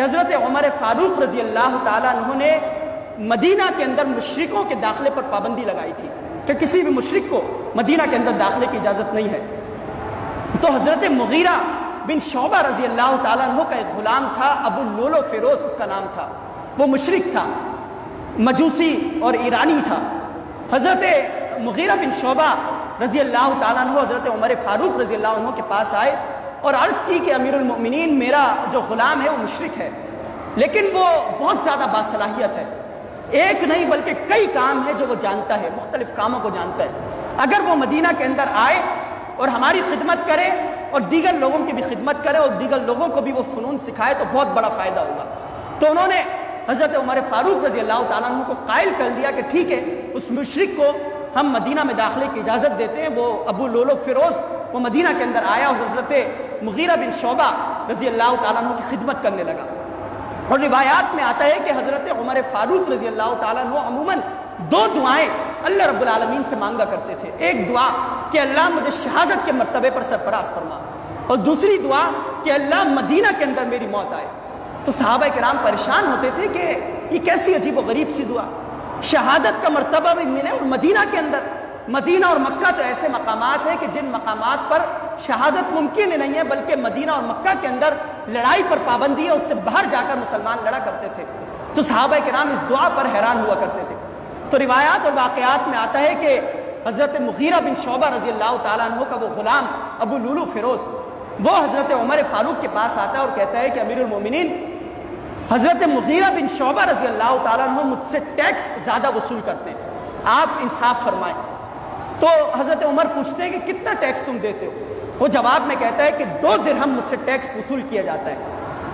کہ حضرت عمر فاروق رضی اللہ تعالیٰ عنہ نے مدینہ کے اندر مشرکوں کے داخلے پر پابندی لگائی تھی کہ کسی بھی مشرک کو مدینہ کے اندر داخلے کی اجازت نہیں ہے. تو حضرت مغیرہ بن شعبہ رضی اللہ تعالیٰ عنہ کا ایک غلام تھا، ابو لولو فیروز اس کا نام تھا. وہ مشرک تھا، مجوسی اور ایرانی تھا. حضرت مغیرہ بن شعبہ رضی اللہ تعالیٰ عنہ حضرت عمر فاروق رضی اللہ عنہ کے پاس آئے اور عرض کی کہ امیر المؤمنین میرا جو غلام ہے وہ مشرک ہے، لیکن وہ بہت زیادہ باصلاحیت ہے. ایک نہیں بلکہ کئی کام ہے جو وہ جانتا ہے، مختلف کاموں کو جانتا ہے. اگر وہ مدینہ کے اندر آئے اور ہماری خدمت کرے اور دیگر لوگوں کی بھی خدمت کرے اور دیگر لوگوں کو بھی وہ فنون سکھائے تو بہت بڑا فائدہ ہوگا. تو انہوں نے حضرت عمر فاروق رضی اللہ تعالیٰ عنہ کو قائل کر دیا کہ ٹھیک ہے، اس مشرک کو ہم مدینہ میں داخلے کی اجازت دیتے ہیں. وہ ابو لولو فیروز وہ مدینہ کے اندر آیا اور حضرت مغیرہ بن شعبہ رضی اللہ تعالیٰ عنہ کی خدمت کرنے لگا. اور روایات میں آتا ہے کہ حضرت عمر فاروق رضی اللہ تعالیٰ عنہ عموماً 2 دعائیں اللہ رب العالمین سے مانگا کرتے تھے. ایک دعا کہ اللہ مجھے شہادت کے مرتبے پر سرفراز فرما، اور دوسری دعا کہ اللہ مدینہ کے اندر میری موت آئے. تو صحابہ کرام پریشان ہوتے تھے کہ یہ کیسی عجیب و غریب سی دعا، شہادت کا مرتبہ بھی ملے اور مدینہ کے اندر. مدینہ اور مکہ تو ایسے مقامات ہیں کہ جن مقامات پر شہادت ممکن ہی نہیں ہے، بلکہ مدینہ اور مکہ کے اندر لڑائی پر پابندی ہے، اس سے باہر جا کر مسلمان لڑا کرتے تھے. تو صحابہ کرام اس دعا پر حیران ہوا کرتے تھے. تو روایات اور واقعات میں آتا ہے کہ حضرت مغیرہ بن شعبہ رضی اللہ تعالیٰ عنہ کا وہ غلام ابو لولو فیروز وہ حضرت عمر فاروق کے پاس آتا ہے اور کہتا ہے کہ امیر المومنین، حضرت مغیرہ بن شعبہ رضی اللہ تعالیٰ عنہ مجھ سے ٹیکس زیادہ وصول کرتے ہیں، آپ انصاف فرمائیں. تو حضرت عمر پوچھتے ہیں کہ کتنا ٹیکس تم دیتے ہو؟ وہ جواب میں کہتا ہے کہ 2 درہم مجھ سے ٹیکس وصول کیا جاتا ہے.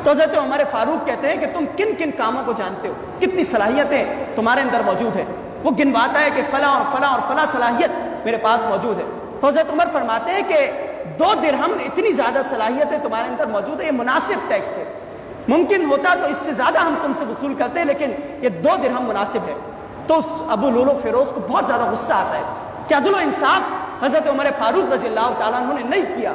تو حضرت عمر فاروق کہتے ہیں کہ تم کن کن کاموں کو جانتے ہو، کتنی صلاحیتیں تمہارے اندر موجود ہیں؟ وہ گنواتا ہے کہ فلاں اور فلاں اور فلاں صلاحیت میرے پاس موجود ہے. تو حضرت عمر فرماتے ہیں کہ 2 درہم اتنی زیادہ صلاحیتیں تمہارے اندر موجود ہے، یہ مناسب ٹیکس ہے. ممکن ہوتا تو اس سے زیادہ ہم تم سے وصول کرتے ہیں، لیکن یہ 2 درہم مناسب ہے. تو اس ابو لولو فیروز کو بہت زیادہ غصہ آتا ہے کہ عدل و انصاف حضرت عمر فاروق رضی اللہ تعالیٰ عنہ نے نہیں کیا.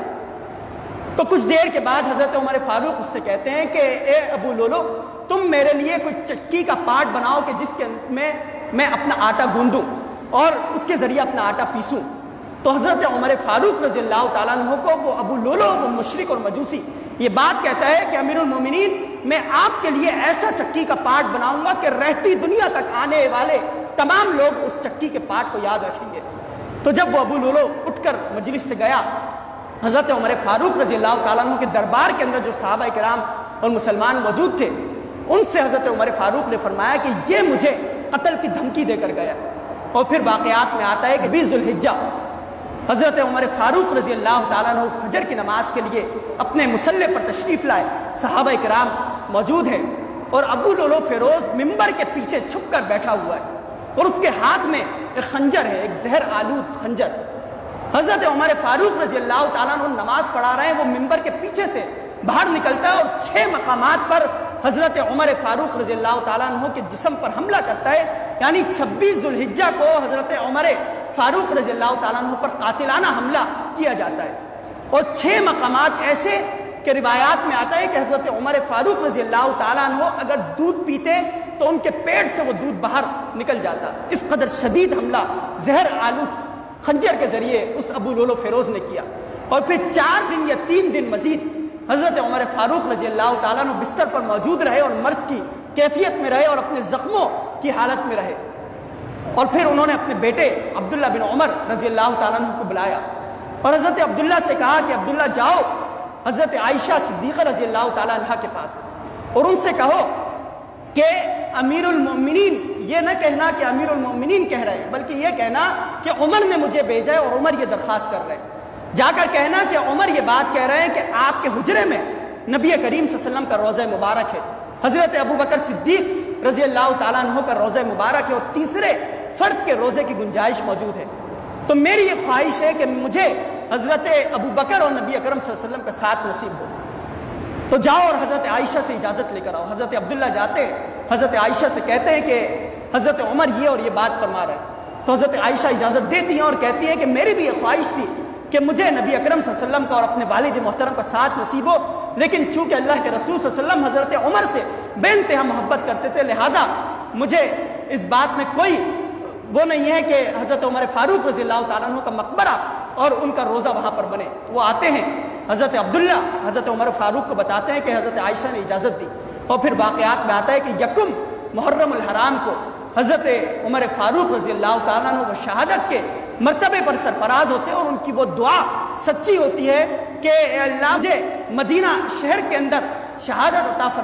تو کچھ دیر کے بعد حضرت عمر فاروق اس سے کہتے ہیں کہ اے ابو لولو، تم میرے لیے کوئی چکی کا پارٹ بناؤ کہ جس کے میں اپنا آٹا گوندوں اور اس کے ذریعے اپنا آٹا پیسوں. تو حضرت عمر فاروق رضی اللہ تعالیٰ عنہ کو وہ ابو لولو، وہ مشرک اور مجوسی، یہ بات کہتا ہے کہ امیر المومنین، میں آپ کے لیے ایسا چکی کا پارٹ بناؤں گا کہ رہتی دنیا تک آنے والے تمام لوگ اس چکی کے پارٹ کو یاد رکھیں گے. تو جب وہ ابو لولو اٹھ کر مجلس سے گیا، حضرت عمر فاروق رضی اللہ تعالیٰ عنہ کے دربار کے اندر جو صحابہ کرام اور مسلمان موجود تھے، ان سے حضرت عمر فاروق نے فرمایا کہ یہ مجھے قتل کی دھمکی دے کر گیا. اور پھر واقعات میں آتا ہے کہ 20 ذوالحجہ حضرت عمر فاروق رضی اللہ تعالیٰ عنہ فجر کی نماز کے لیے اپنے مصلی پر تشریف لائے. صحابہ کرام موجود ہیں اور ابو لولو فیروز ممبر کے پیچھے چھپ کر بیٹھا ہوا ہے اور اس کے ہاتھ میں ایک خنجر ہے، ایک زہر آلود خنجر. حضرت عمر فاروق رضی اللہ تعالیٰ عنہ نماز پڑھا رہے ہیں، وہ ممبر کے پیچھے سے باہر نکلتا ہے اور 6 مقامات پر حضرت عمر فاروق رضی اللہ تعالیٰ عنہ کے جسم پر حملہ کرتا ہے. یعنی 26 ذوالحجہ کو حضرت عمر فاروق رضی اللہ تعالیٰ عنہ پر قاتلانہ حملہ کیا جاتا ہے. اور 6 مقامات ایسے کہ روایات میں آتا ہے کہ حضرت عمر فاروق رضی اللہ تعالیٰ عنہ اگر دودھ پیتے تو ان کے پیٹ سے وہ دودھ باہر نکل جاتا. اس قدر شدید حملہ زہر آلود خنجر کے ذریعے اس ابو لولو فیروز نے کیا. اور پھر 4 دن یا 3 دن مزید حضرت عمر فاروق رضی اللہ تعالیٰ عنہ بستر پر موجود رہے اور مرض کی کیفیت میں رہے اور اپنے زخموں کی حالت میں رہے. اور پھر انہوں نے اپنے بیٹے عبداللہ بن عمر رضی اللہ تعالیٰ عنہ کو بلایا اور حضرت عبداللہ سے کہا کہ عبداللہ جاؤ حضرت عائشہ صدیقہ رضی اللہ تعالیٰ عنہ کے پاس اور ان سے کہو کہ امیر المؤمنین، یہ نہ کہنا کہ امیر المؤمنین کہہ رہے ہیں، بلکہ یہ کہنا کہ عمر نے مجھے بھیجا ہے اور عمر یہ درخواست کر رہے ہیں. جا کر کہنا کہ عمر یہ بات کہہ رہے ہیں کہ آپ کے حجرے میں نبی کریم صلی اللہ علیہ وسلم کا روضہ مبارک ہے، حضرت ابو بکر صدیق رضی اللہ تعالیٰ عنہ کا روضہ مبارک ہے اور تیسرے فرد کے روزے کی گنجائش موجود ہے. تو میری یہ خواہش ہے کہ مجھے حضرت ابو بکر اور نبی اکرم صلی اللہ علیہ وسلم کا ساتھ نصیب ہو. تو جاؤ اور حضرت عائشہ سے اجازت لے کر آؤ. حضرت عبداللہ جاتے ہیں، حضرت عائشہ سے کہتے ہیں کہ حضرت عمر یہ اور یہ بات فرما رہے ہیں. تو حضرت عائشہ اجازت دیتی ہیں اور کہتی ہیں کہ میری بھی یہ خواہش تھی کہ مجھے نبی اکرم صلی اللہ علیہ وسلم کا اور اپنے والد محترم کا ساتھ نصیب ہو، لیکن چونکہ اللہ کے رسول صلی اللہ علیہ وسلم حضرت عمر سے بے انتہا محبت کرتے تھے، لہذا مجھے اس بات میں کوئی وہ نہیں ہے کہ حضرت عمر فاروق رضی اللہ تعالیٰ عنہ کا مقبرہ اور ان کا روزہ وہاں پر بنے۔ وہ آتے ہیں، حضرت عبداللہ حضرت عمر فاروق کو بتاتے ہیں کہ حضرت عائشہ نے اجازت دی، اور پھر واقعات میں آتا ہے کہ یکم محرم الحرام کو حضرت عمر فاروق رضی اللہ تعالیٰ عنہ وہ شہادت کے مرتبے پر سرفراز ہوتے ہیں، اور ان کی وہ دعا سچی ہوتی ہے کہ اے اللہ مجھے مدینہ شہر کے اندر شہادت عطا فرما۔